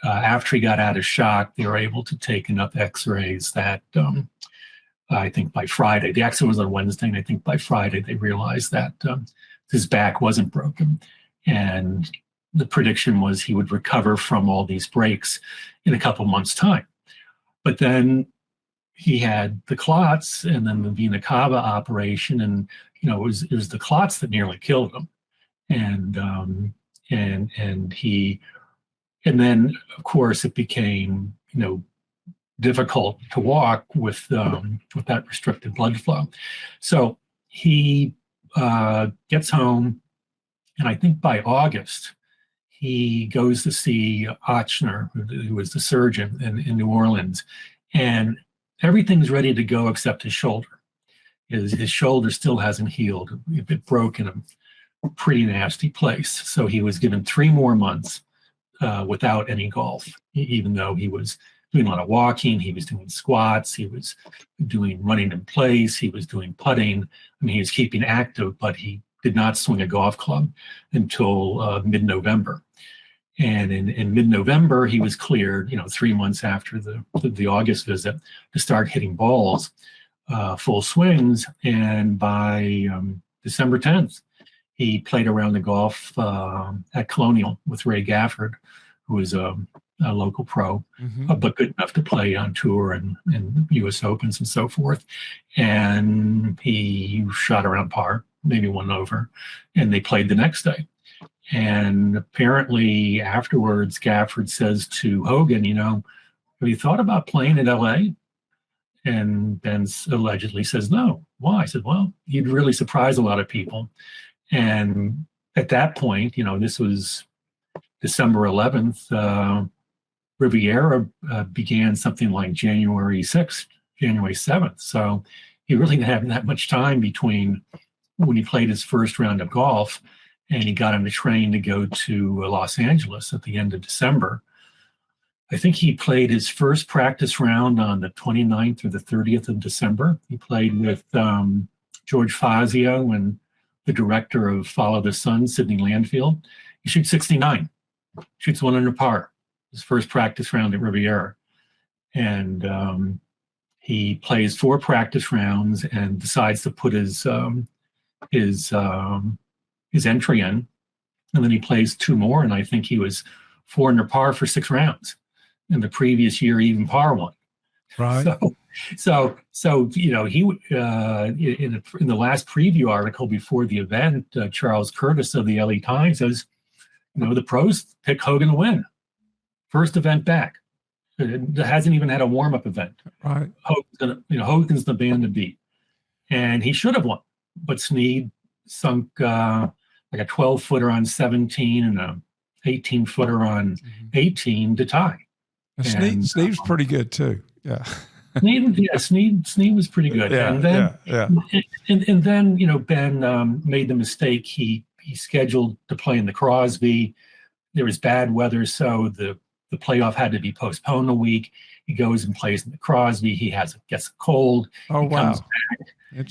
after he got out of shock, they were able to take enough x-rays that I think by Friday, the accident was on Wednesday, and I think by Friday they realized that his back wasn't broken. And the prediction was he would recover from all these breaks in a couple months' time. But then he had the clots, and then the vena cava operation, and it was the clots that nearly killed him. And then of course it became difficult to walk with that restricted blood flow. So he gets home, and I think by August he goes to see Ochsner, who was the surgeon in New Orleans, and everything's ready to go except his shoulder. his shoulder still hasn't healed. It broke in a pretty nasty place. So he was given 3 more months without any golf, even though he was doing a lot of walking, he was doing squats, he was doing running in place, he was doing putting. I mean, he was keeping active, but he did not swing a golf club until mid-November. And in mid-November, he was cleared, 3 months after the August visit, to start hitting balls, full swings. And by December 10th, he played around the golf at Colonial with Ray Gafford, who was a local pro, but good enough to play on tour and U.S. Opens and so forth. And he shot around par, maybe 1 over, and they played the next day. And apparently afterwards, Gafford says to Hogan, have you thought about playing in L.A.? And Ben allegedly says, no. Why? I said, well, you'd really surprise a lot of people. And at that point, this was December 11th, Riviera began something like January 6th, January 7th. So he really didn't have that much time between when he played his first round of golf and he got on the train to go to Los Angeles at the end of December. I think he played his first practice round on the 29th or the 30th of December. He played with George Fazio and the director of Follow the Sun, Sidney Landfield. He shoots 69, shoots 1 under par, his first practice round at Riviera. And he plays 4 practice rounds and decides to put his entry in. And then he plays 2 more, and I think he was 4 under par for 6 rounds. And the previous year, even par 1. Right. So he in the last preview article before the event, Charles Curtis of the LA Times says, the pros pick Hogan to win. First event back. It hasn't even had a warm-up event. Right. Hogan's the man to beat. And he should have won. But Snead sunk like a 12-footer on 17 and a 18-footer on 18 to tie. Snead's pretty good too. Yeah. Snead was pretty good. Yeah, and then Ben made the mistake. He scheduled to play in the Crosby. There was bad weather, so the playoff had to be postponed a week. He goes and plays in the Crosby. He gets a cold. Oh, wow.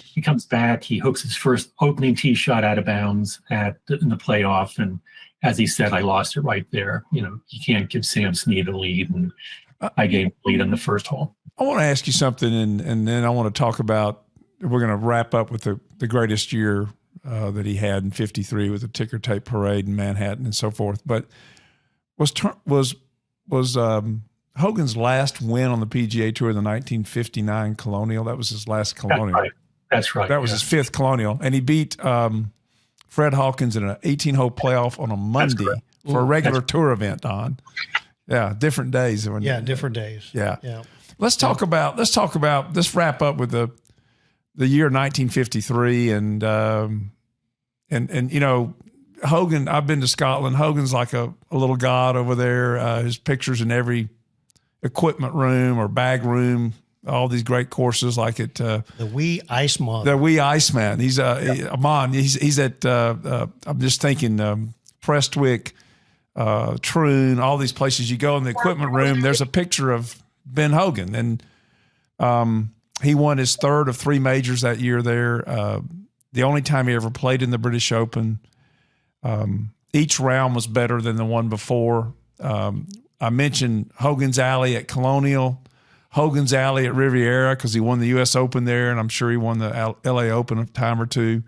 He comes back. He hooks his first opening tee shot out of bounds in the playoff. And as he said, I lost it right there. You can't give Sam Snead a lead. And I gave him a lead on the first hole. I want to ask you something, and then I want to talk about, we're going to wrap up with the greatest year that he had in '53 with the ticker tape parade in Manhattan and so forth. But was Hogan's last win on the PGA Tour the 1959 Colonial? That was his last Colonial. That's right. That was his 5th Colonial, and he beat Fred Hawkins in an 18-hole playoff on a Monday for a regular tour event. Yeah, different days. Different days. Yeah. Let's wrap up with the year 1953 and Hogan. I've been to Scotland. Hogan's like a little god over there. His pictures in every equipment room or bag room. All these great courses like at the Wee Iceman. The Wee Iceman. He's he's at I'm just thinking Prestwick, Troon, all these places you go in the equipment room. There's a picture of Ben Hogan, and he won his 3rd of 3 majors that year there. The only time he ever played in the British Open. Each round was better than the one before. I mentioned Hogan's Alley at Colonial, Hogan's Alley at Riviera because he won the U.S. Open there, and I'm sure he won the L.A. Open a time or 2.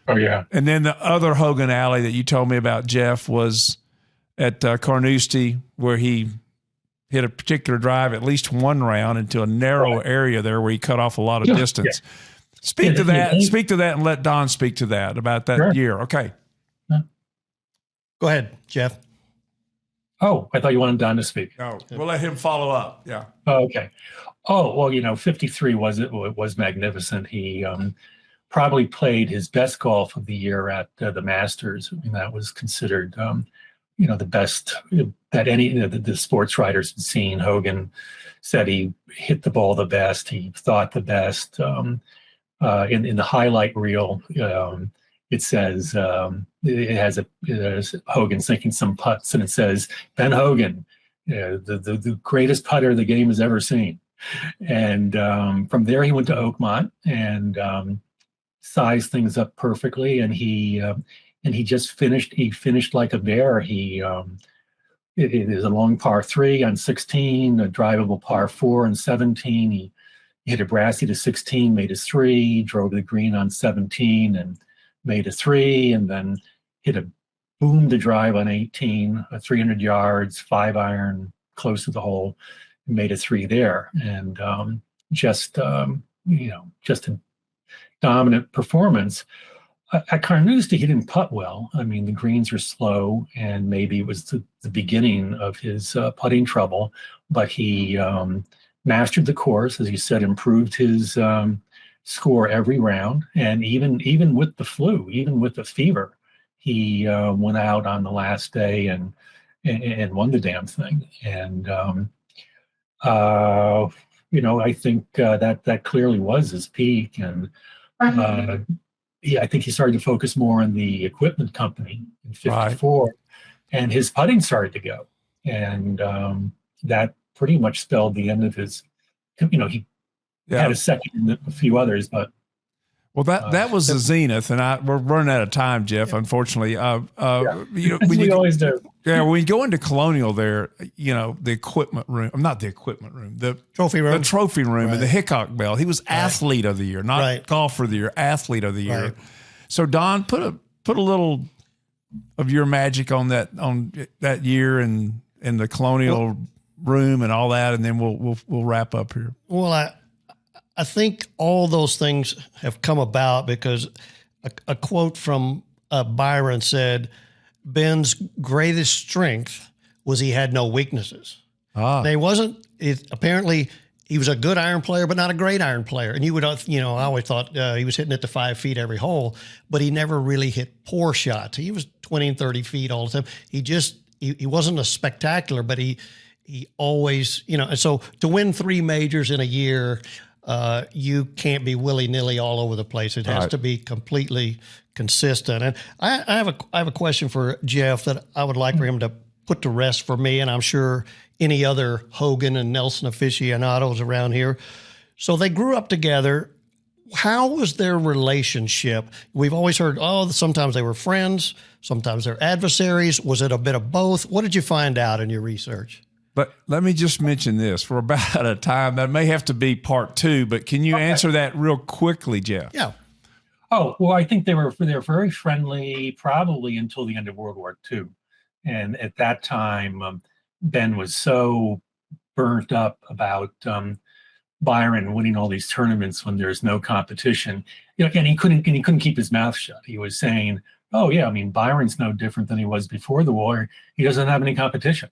Oh, yeah. And then the other Hogan Alley that you told me about, Jeff, was at Carnoustie, where he hit a particular drive at least 1 round into a narrow area there where he cut off a lot of distance. Yeah. Speak to that and let Don speak to that about that year. Okay. Go ahead, Jeff. Oh, I thought you wanted Don to speak. No, we'll let him follow up. Yeah. Oh, okay. Oh, well, 53 was magnificent. He probably played his best golf of the year at the Masters. I mean, that was considered, the best that any the sports writers had seen. Hogan said he hit the ball the best. He thought the best. in the highlight reel, it says it has Hogan sinking some putts, and it says Ben Hogan, the greatest putter the game has ever seen. And from there, he went to Oakmont and sized things up perfectly, and he just finished. He finished like a bear. It is a long par 3 on 16, a drivable par 4 on 17. He hit a brassy to 16, made a 3, drove the green on 17 and made a 3, and then hit a boom to drive on 18, 300 yards, 5-iron, close to the hole, and made a 3 there. And just a dominant performance. At Carnoustie, he didn't putt well. I mean, the greens were slow, and maybe it was the beginning of his putting trouble. But he mastered the course, as you said, improved his score every round, and even with the flu, even with the fever, he went out on the last day and won the damn thing. And I think that clearly was his peak. And I think he started to focus more on the equipment company in '54, right. And his putting started to go, and that pretty much spelled the end of his. He had a second in a few others, but that was the zenith, and we're running out of time, Jeff. Unfortunately, we always do. Yeah, when you go into Colonial, there, the equipment room. Not the equipment room, the trophy room, right. And the Hickok Bell. He was athlete of the year, not golfer of the year, athlete of the year. Right. So Don, put a little of your magic on that year and the Colonial room and all that, and then we'll wrap up here. Well, I think all those things have come about because a quote from Byron said, Ben's greatest strength was he had no weaknesses. Now, apparently he was a good iron player, but not a great iron player. And you would, I always thought he was hitting it to 5 feet every hole, but he never really hit poor shots. He was 20 and 30 feet all the time. He wasn't a spectacular, but he always, and so to win 3 majors in a year, you can't be willy-nilly all over the place. It has to be completely consistent. And I have a question for Jeff that I would like for him to put to rest for me, and I'm sure any other Hogan and Nelson aficionados around here. So they grew up together. How was their relationship? We've always heard, sometimes they were friends, sometimes they're adversaries. Was it a bit of both? What did you find out in your research? But let me just mention this. We're about out of time. That may have to be part 2, but can you answer that real quickly, Jeff? Yeah. Oh, well, I think they were very friendly probably until the end of World War II. And at that time, Ben was so burnt up about Byron winning all these tournaments when there's no competition. And he couldn't keep his mouth shut. He was saying, "Oh yeah, I mean, Byron's no different than he was before the war. He doesn't have any competition."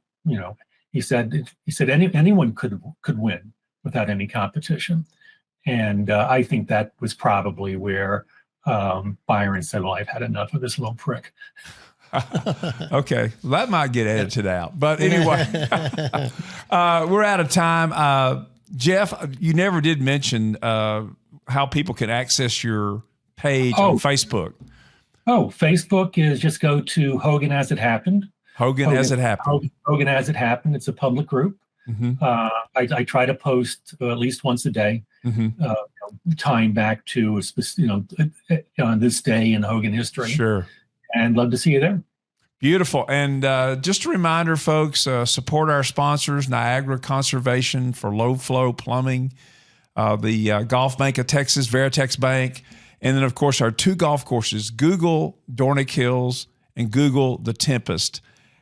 He said anyone could win without any competition. And I think that was probably where Byron said, "Well, I've had enough of this little prick." Okay, well, that might get edited out. But anyway, we're out of time. Jeff, you never did mention how people can access your page on Facebook. Oh, Facebook is just go to Hogan As It Happened. Hogan As It Happened. Hogan As It Happened. It's a public group. Mm-hmm. I try to post at least once a day, tying back to on this day in Hogan history. Sure. And love to see you there. Beautiful. And just a reminder, folks, support our sponsors, Niagara Conservation for Low Flow Plumbing, the Golf Bank of Texas, Veritex Bank, and then, of course, our 2 golf courses, Google Dornick Hills and Google The Tempest.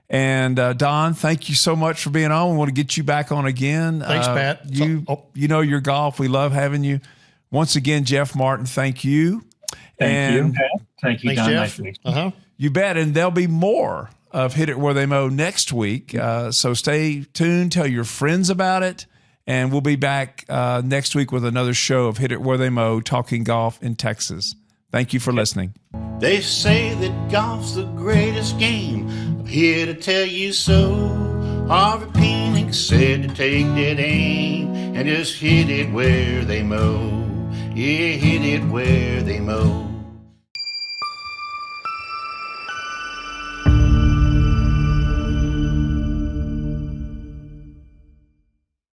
And Don, thank you so much for being on. We want to get you back on again. Thanks, Pat. You know your golf. We love having you. Once again, Jeff Martin, thank you. Thank you, Pat. Thank you, Thanks, Don. Jeff. Nice to meet you. You bet. And there'll be more of Hit It Where They Mow next week. So stay tuned. Tell your friends about it. And we'll be back next week with another show of Hit It Where They Mow, talking golf in Texas. Thank you for listening. They say that golf's the greatest game. I'm here to tell you so. Harvey Phoenix said to take that aim and just hit it where they mow. Yeah, hit it where they mow.